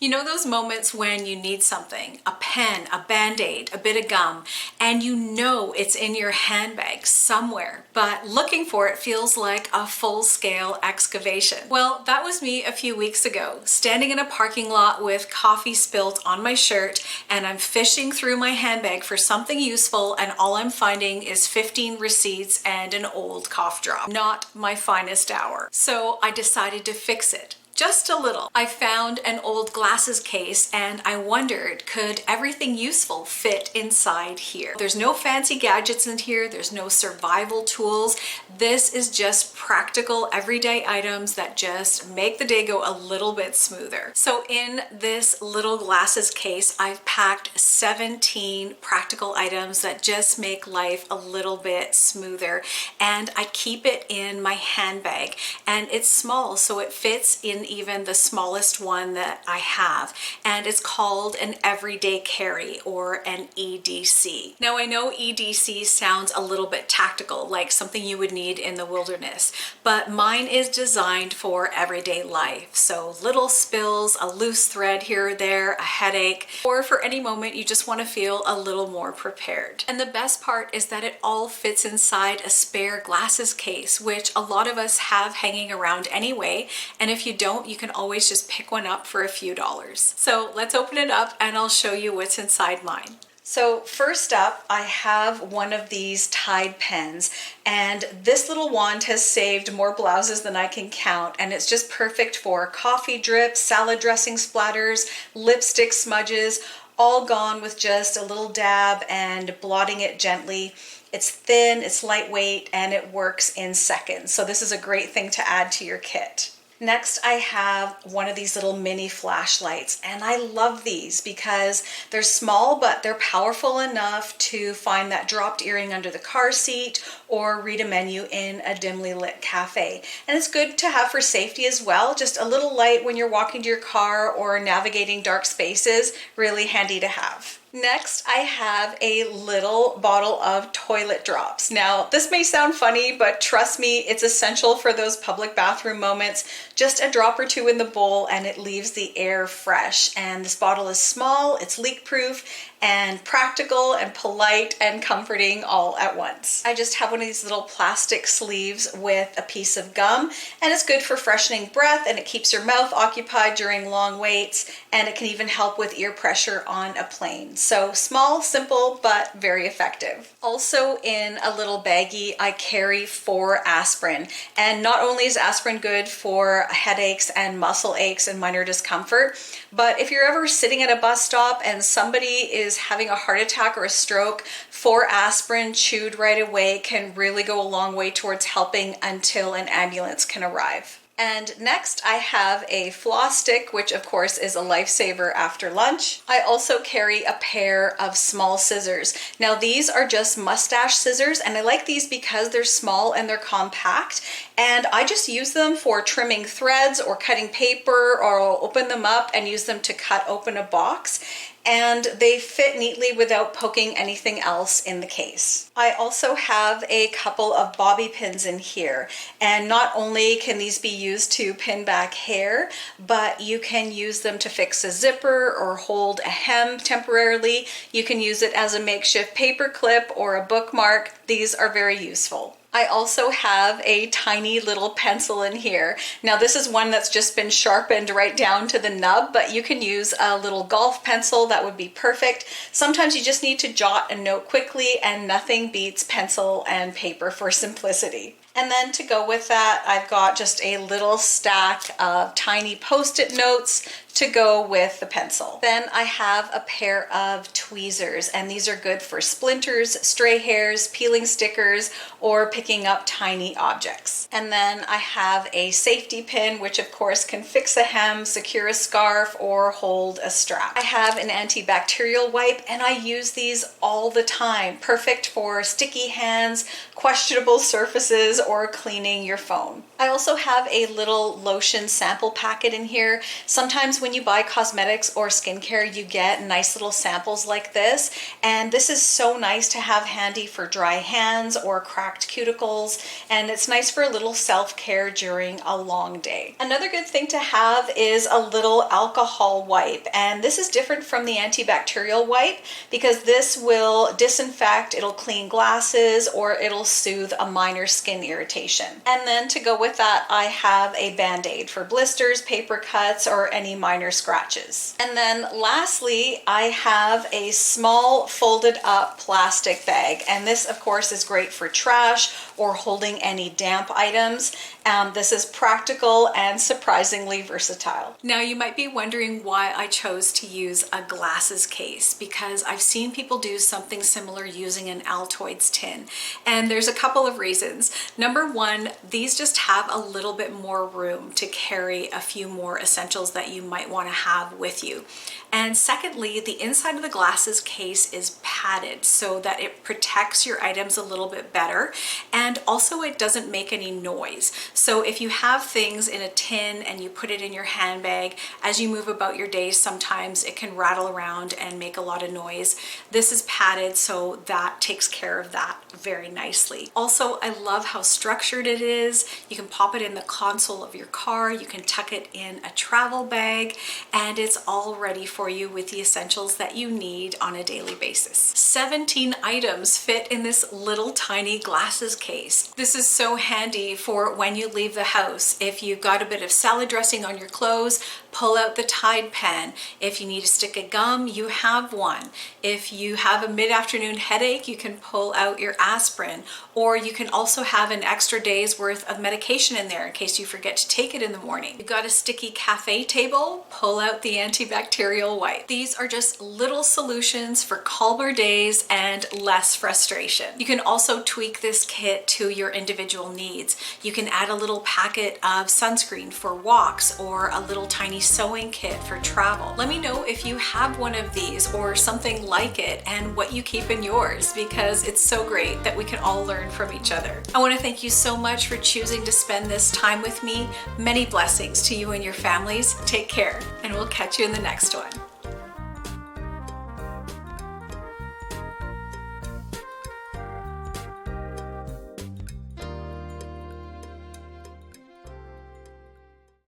You know those moments when you need something, a pen, a band-aid, a bit of gum, and you know it's in your handbag somewhere, but looking for it feels like a full-scale excavation. Well, that was me a few weeks ago, standing in a parking lot with coffee spilt on my shirt, and I'm fishing through my handbag for something useful, and all I'm finding is 15 receipts and an old cough drop. Not my finest hour. So I decided to fix it. Just a little. I found an old glasses case and I wondered, could everything useful fit inside here? There's no fancy gadgets in here, there's no survival tools. This is just practical everyday items that just make the day go a little bit smoother. So in this little glasses case, I've packed 17 practical items that just make life a little bit smoother. And I keep it in my handbag, and it's small, so it fits in even the smallest one that I have, and it's called an everyday carry, or an EDC. Now I know EDC sounds a little bit tactical, like something you would need in the wilderness, but mine is designed for everyday life. So little spills, a loose thread here or there, a headache, or for any moment you just want to feel a little more prepared. And the best part is that it all fits inside a spare glasses case, which a lot of us have hanging around anyway, and if you don't, you can always just pick one up for a few dollars. So let's open it up and I'll show you what's inside mine. So first up, I have one of these Tide pens, and this little wand has saved more blouses than I can count, and it's just perfect for coffee drips, salad dressing splatters, lipstick smudges, all gone with just a little dab and blotting it gently. It's thin, it's lightweight, and it works in seconds. So this is a great thing to add to your kit. Next, I have one of these little mini flashlights, and I love these because they're small, but they're powerful enough to find that dropped earring under the car seat or read a menu in a dimly lit cafe. And it's good to have for safety as well, just a little light when you're walking to your car or navigating dark spaces, really handy to have. Next, I have a little bottle of toilet drops. Now, this may sound funny, but trust me, it's essential for those public bathroom moments. Just a drop or two in the bowl and it leaves the air fresh. And this bottle is small, it's leak proof, and practical and polite and comforting all at once. I just have one of these little plastic sleeves with a piece of gum, and it's good for freshening breath, and it keeps your mouth occupied during long waits, and it can even help with ear pressure on a plane. So small, simple, but very effective. Also in a little baggie, I carry 4 aspirin, and not only is aspirin good for headaches and muscle aches and minor discomfort, but if you're ever sitting at a bus stop and somebody is having a heart attack or a stroke, 4 aspirin chewed right away can really go a long way towards helping until an ambulance can arrive. And next I have a floss stick, which of course is a lifesaver after lunch. I also carry a pair of small scissors. Now these are just mustache scissors, and I like these because they're small and they're compact, and I just use them for trimming threads or cutting paper, or I'll open them up and use them to cut open a box. And they fit neatly without poking anything else in the case. I also have a couple of bobby pins in here, and not only can these be used to pin back hair, but you can use them to fix a zipper or hold a hem temporarily. You can use it as a makeshift paper clip or a bookmark. These are very useful. I also have a tiny little pencil in here. Now this is one that's just been sharpened right down to the nub, but you can use a little golf pencil, that would be perfect. Sometimes you just need to jot a note quickly, and nothing beats pencil and paper for simplicity. And then to go with that, I've got just a little stack of tiny post-it notes to go with the pencil. Then I have a pair of tweezers, and these are good for splinters, stray hairs, peeling stickers, or picking up tiny objects. And then I have a safety pin, which of course can fix a hem, secure a scarf, or hold a strap. I have an antibacterial wipe, and I use these all the time. Perfect for sticky hands, questionable surfaces, or cleaning your phone. I also have a little lotion sample packet in here. Sometimes when you buy cosmetics or skincare, you get nice little samples like this, and this is so nice to have handy for dry hands or cracked cuticles, and it's nice for a little self-care during a long day. Another good thing to have is a little alcohol wipe, and this is different from the antibacterial wipe because this will disinfect, it'll clean glasses, or it'll soothe a minor skin irritation. And then to go with that, I have a band-aid for blisters, paper cuts, or any minor scratches. And then lastly, I have a small folded up plastic bag, and this of course is great for trash or holding any damp items. This is practical and surprisingly versatile. Now you might be wondering why I chose to use a glasses case, because I've seen people do something similar using an Altoids tin, and there's a couple of reasons. Number one, these just have a little bit more room to carry a few more essentials that you might want to have with you. And secondly, the inside of the glasses case is padded so that it protects your items a little bit better, and also it doesn't make any noise. So if you have things in a tin and you put it in your handbag, as you move about your day, sometimes it can rattle around and make a lot of noise. This is padded, so that takes care of that very nicely. Also, I love how structured it is. You can pop it in the console of your car, you can tuck it in a travel bag, and it's all ready for you with the essentials that you need on a daily basis. 17 items fit in this little tiny glasses case. This is so handy for when you leave the house. If you've got a bit of salad dressing on your clothes, pull out the Tide pen. If you need a stick of gum, you have one. If you have a mid-afternoon headache, you can pull out your aspirin, or you can also have an extra day's worth of medication in there in case you forget to take it in the morning. You've got a sticky cafe table, pull out the antibacterial wipe. These are just little solutions for calmer days and less frustration. You can also tweak this kit to your individual needs. You can add a little packet of sunscreen for walks or a little tiny sewing kit for travel. Let me know if you have one of these or something like it and what you keep in yours, because it's so great that we can all learn from each other. I want to thank you so much for choosing to spend this time with me. Many blessings to you and your families. Take care, and we'll catch you in the next one.